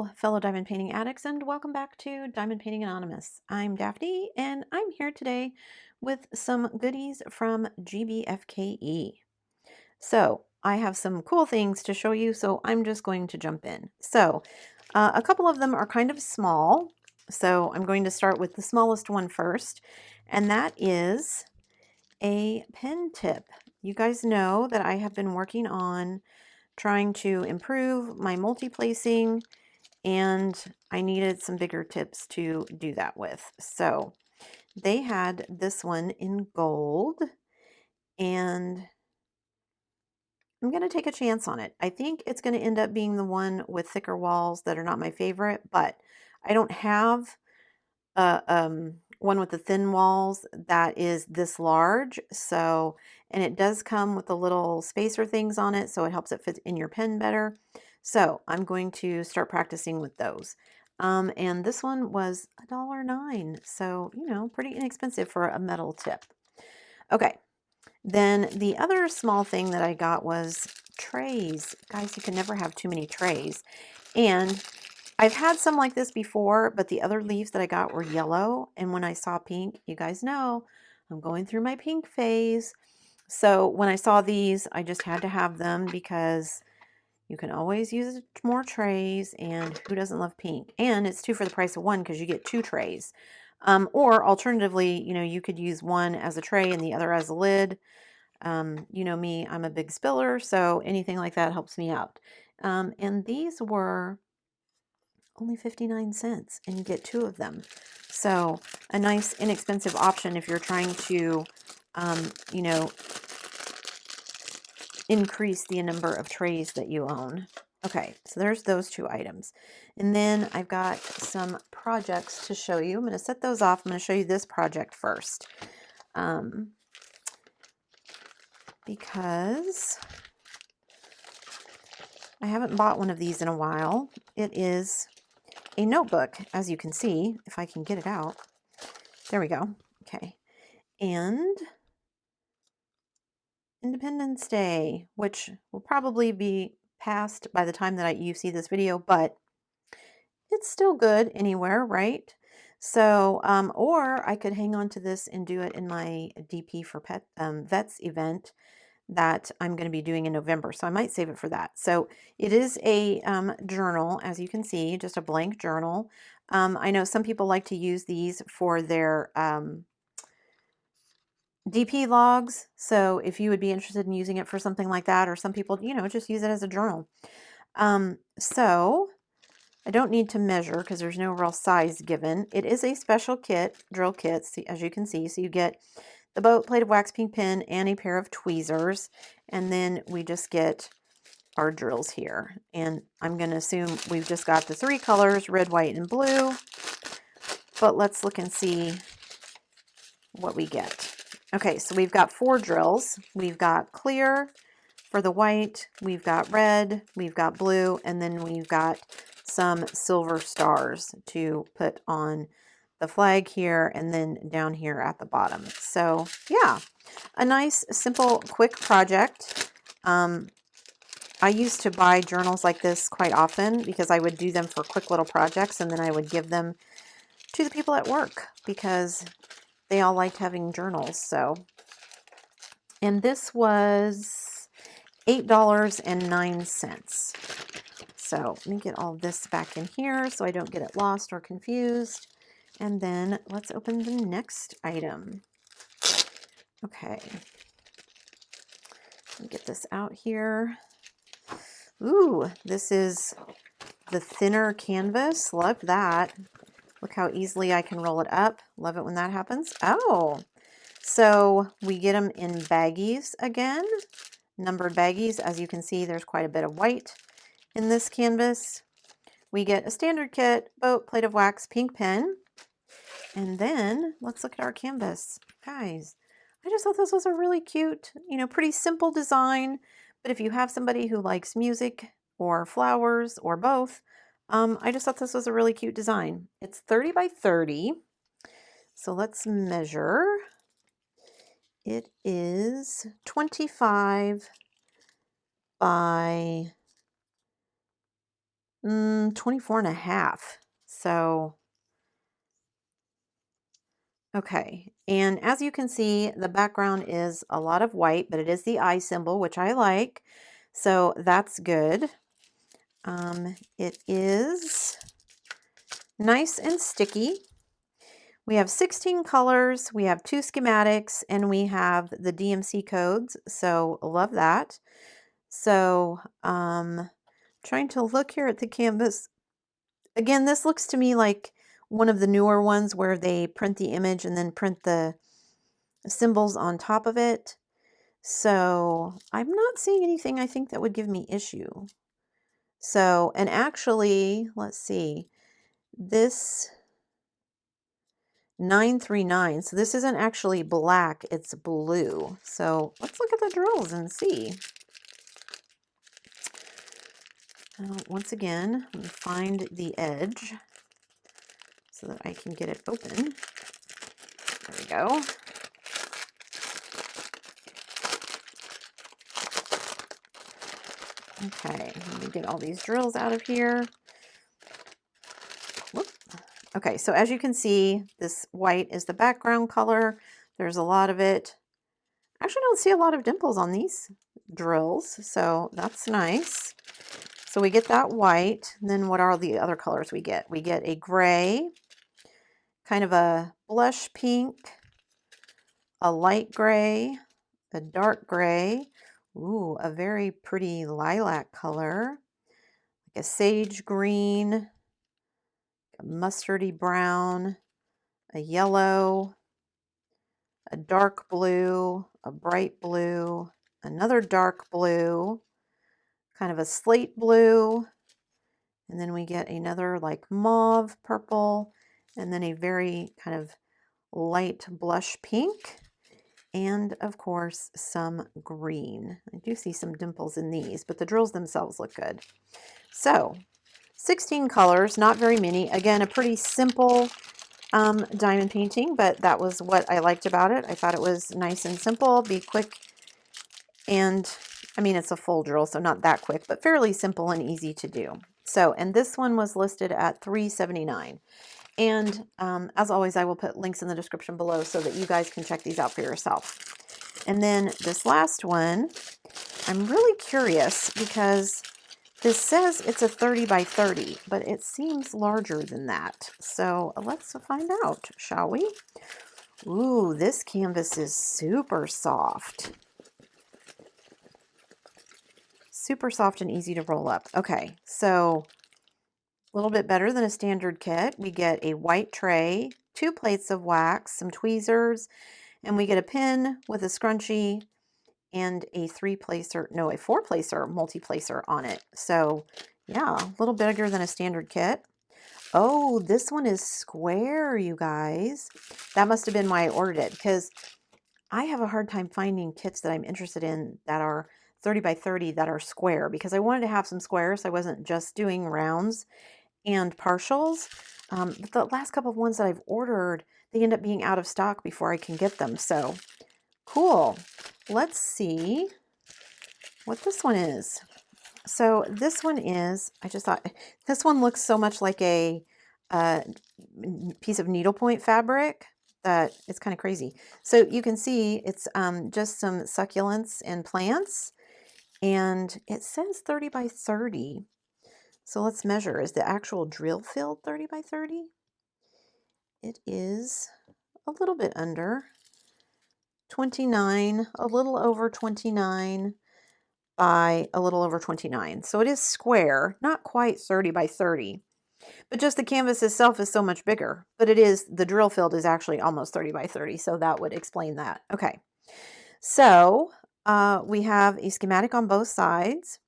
Hello, fellow diamond painting addicts, and welcome back to Diamond Painting Anonymous. I'm Daphne, and I'm here today with some goodies from GBFKE. So, I have some cool things to show you, so I'm just going to jump in. So, a couple of them are kind of small, so I'm going to start with the smallest one first, and that is a pen tip. You guys know that I have been working on trying to improve my multi-placing, and I needed some bigger tips to do that with. So they had this one in gold, and I'm going to take a chance on it. I think it's going to end up being the one with thicker walls that are not my favorite, but I don't have a one with the thin walls that is this large. So, and it does come with the little spacer things on it, so it helps it fit in your pen better. So I'm going to start practicing with those. And this one was $1.09, so you know, pretty inexpensive for a metal tip. Okay, then the other small thing that I got was trays. Guys, you can never have too many trays. And I've had some like this before, but the other leaves that I got were yellow. And when I saw pink, you guys know I'm going through my pink phase. So when I saw these, I just had to have them because you can always use more trays, and who doesn't love pink? And it's two for the price of one because you get two trays. Or alternatively, you know, you could use one as a tray and the other as a lid. You know me, I'm a big spiller, so anything like that helps me out. And these were only 59 cents, and you get two of them. So a nice inexpensive option if you're trying to, you know, increase the number of trays that you own. Okay, so there's those two items. And then I've got some projects to show you. I'm going to set those off. I'm going to show you this project first. Because I haven't bought one of these in a while. It is a notebook, as you can see, if I can get it out. There we go. Okay. And Independence Day, which will probably be past by the time that you see this video, but it's still good anywhere, right? So, or I could hang on to this and do it in my DP for Pet Vets event that I'm going to be doing in November. So I might save it for that. So it is a journal, as you can see, just a blank journal. I know some people like to use these for their DP logs. So if you would be interested in using it for something like that, or some people, you know, just use it as a journal. So I don't need to measure because there's no real size given. It is a special kit, drill kit, as you can see. So you get the boat, plate of wax pink pen, and a pair of tweezers. And then we just get our drills here. And I'm going to assume we've just got the three colors, red, white, and blue. But let's look and see what we get. Okay, so we've got 4 drills. We've got clear for the white, we've got red, we've got blue, and then we've got some silver stars to put on the flag here and then down here at the bottom. So yeah, a nice, simple, quick project. I used to buy journals like this quite often because I would do them for quick little projects, and then I would give them to the people at work because they all liked having journals. So, and this was $8.09. So let me get all this back in here so I don't get it lost or confused. And then let's open the next item. Okay. Let me get this out here. Ooh, this is the thinner canvas. Love that. Look how easily I can roll it up. Love it when that happens. Oh, so we get them in baggies again, numbered baggies. As you can see, there's quite a bit of white in this canvas. We get a standard kit, boat, plate of wax, pink pen. And then let's look at our canvas. Guys, I just thought this was a really cute, you know, pretty simple design. But if you have somebody who likes music or flowers or both, I just thought this was a really cute design. It's 30 by 30. So let's measure. It is 25 by 24.5. So, okay. And as you can see, the background is a lot of white, but it is the eye symbol, which I like. So that's good. It is nice and sticky. We have 16 colors, we have 2 schematics, and we have the DMC codes. So love that. So trying to look here at the canvas. Again, this looks to me like one of the newer ones where they print the image and then print the symbols on top of it. So I'm not seeing anything I think that would give me issue. So, and actually, let's see, this 939, so this isn't actually black, it's blue. So let's look at the drills and see. Once again, let me find the edge so that I can get it open. There we go. Okay, let me get all these drills out of here. Whoop. Okay, so as you can see, this white is the background color. There's a lot of it. Actually, I don't see a lot of dimples on these drills, so that's nice. So we get that white. And then what are the other colors we get? We get a gray, kind of a blush pink, a light gray, a dark gray, ooh, a very pretty lilac color, like a sage green, a mustardy brown, a yellow, a dark blue, a bright blue, another dark blue, kind of a slate blue, and then we get another like mauve purple, and then a very kind of light blush pink, and of course some green. I do see some dimples in these, but the drills themselves look good. So 16 colors, not very many. Again, a pretty simple diamond painting, but that was what I liked about it. I thought it was nice and simple, be quick, and I mean, it's a full drill, so not that quick, but fairly simple and easy to do. So, and this one was listed at $3.79. And as always, I will put links in the description below so that you guys can check these out for yourself. And then this last one, I'm really curious because this says it's a 30 by 30, but it seems larger than that. So let's find out, shall we? Ooh, this canvas is super soft. Super soft and easy to roll up. Okay, so a little bit better than a standard kit. We get a white tray, 2 plates of wax, some tweezers, and we get a pin with a scrunchie and a 4-placer multi-placer on it. So yeah, a little bigger than a standard kit. Oh, this one is square, you guys. That must have been why I ordered it, because I have a hard time finding kits that I'm interested in that are 30 by 30 that are square, because I wanted to have some squares. I wasn't just doing rounds and partials. But the last couple of ones that I've ordered, they end up being out of stock before I can get them. So cool. Let's see what this one is. So this one is, I just thought, this one looks so much like a piece of needlepoint fabric that it's kind of crazy. So you can see it's just some succulents and plants, and it says 30 by 30. So let's measure. Is the actual drill filled 30 by 30? It is a little bit under 29, a little over 29 by a little over 29. So it is square, not quite 30 by 30, but just the canvas itself is so much bigger. But it is, the drill field is actually almost 30 by 30, so that would explain that. Okay, so we have a schematic on both sides,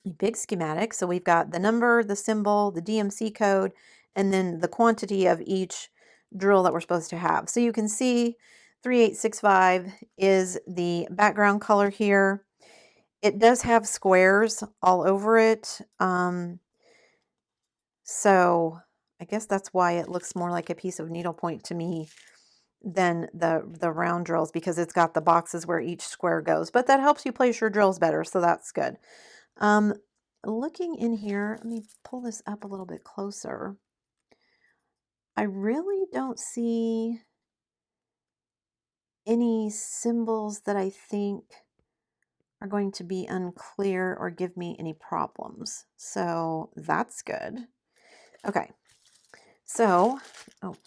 a big schematic. So we've got the number, the symbol, the DMC code, and then the quantity of each drill that we're supposed to have. So you can see 3865 is the background color here. It does have squares all over it. So I guess that's why it looks more like a piece of needlepoint to me than the round drills, because it's got the boxes where each square goes. But that helps you place your drills better, so that's good. looking in here, let me pull this up a little bit closer. I really don't see any symbols that I think are going to be unclear or give me any problems. So that's good. Okay, so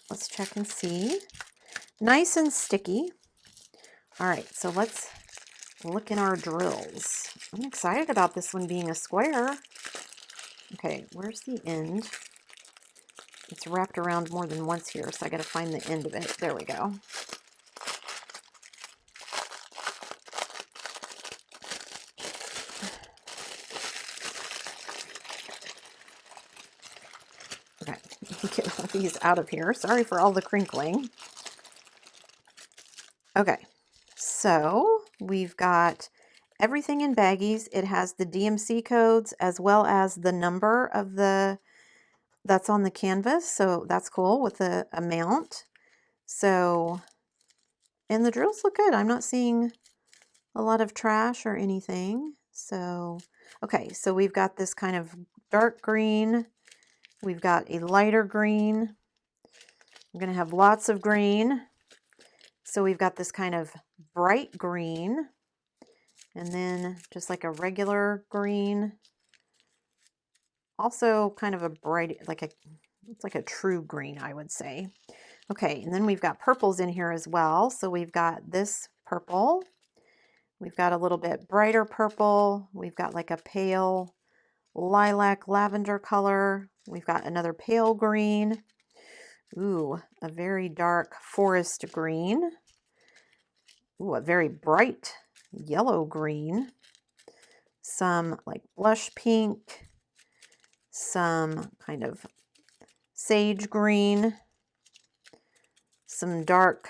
let's check and see. Nice and sticky. All right, so let's look in our drills. I'm excited about this one being a square. Okay, where's the end? It's wrapped around more than once here, so I got to find the end of it. There we go. Okay, get all these out of here. Sorry for all the crinkling. Okay, so we've got everything in baggies. It has the DMC codes as well as the number of that's on the canvas. So that's cool with the amount. So, and the drills look good. I'm not seeing a lot of trash or anything. So, okay, so we've got this kind of dark green. We've got a lighter green. I'm going to have lots of green. So we've got this kind of bright green, and then just like a regular green. Also kind of a bright, it's like a true green, I would say. Okay, and then we've got purples in here as well. So we've got this purple. We've got a little bit brighter purple. We've got like a pale lilac lavender color. We've got another pale green. Ooh, a very dark forest green. Ooh, a very bright yellow green. Some like blush pink. Some kind of sage green. Some dark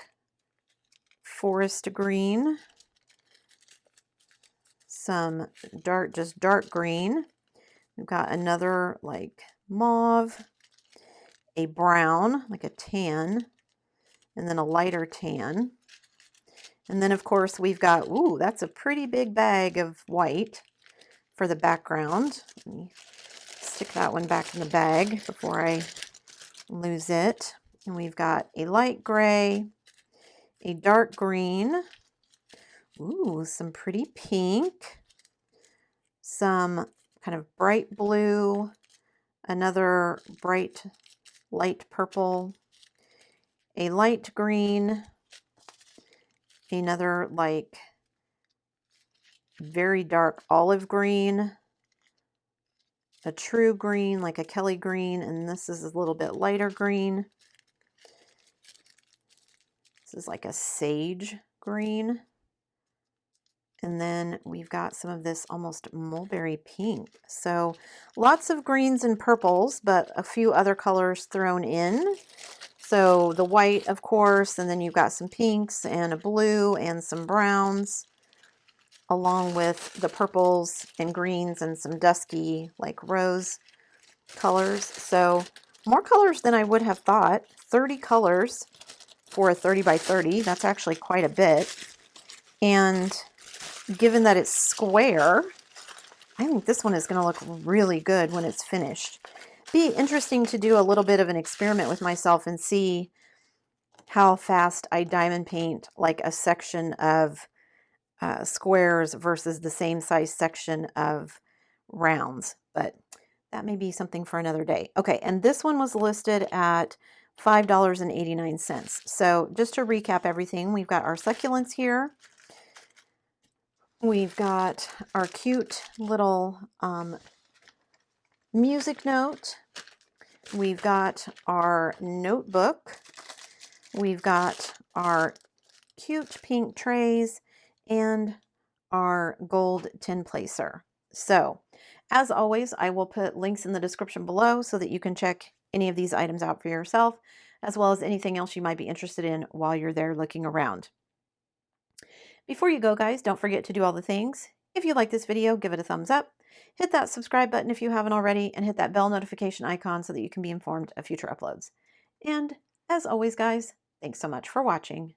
forest green. Some dark, just dark green. We've got another like mauve, a brown, like a tan, and then a lighter tan. And then of course we've got, ooh, that's a pretty big bag of white for the background. Let me stick that one back in the bag before I lose it. And we've got a light gray, a dark green, ooh, some pretty pink, some kind of bright blue, another bright light purple, a light green, another like very dark olive green, a true green, like a Kelly green, and this is a little bit lighter green. This is like a sage green. And then we've got some of this almost mulberry pink. So lots of greens and purples, but a few other colors thrown in. So the white, of course, and then you've got some pinks and a blue and some browns, along with the purples and greens and some dusky like rose colors. So more colors than I would have thought. 30 colors for a 30 by 30. That's actually quite a bit. And given that it's square, I think this one is going to look really good when it's finished. Be interesting to do a little bit of an experiment with myself and see how fast I diamond paint like a section of squares versus the same size section of rounds. But that may be something for another day. Okay, and this one was listed at $5.89. So just to recap everything, we've got our succulents here. We've got our cute little music note. We've got our notebook. We've got our cute pink trays and our gold tin placer. So, as always, I will put links in the description below so that you can check any of these items out for yourself, as well as anything else you might be interested in while you're there looking around. Before you go, guys, don't forget to do all the things. If you like this video, give it a thumbs up. Hit that subscribe button if you haven't already, and hit that bell notification icon so that you can be informed of future uploads. And as always, guys, thanks so much for watching.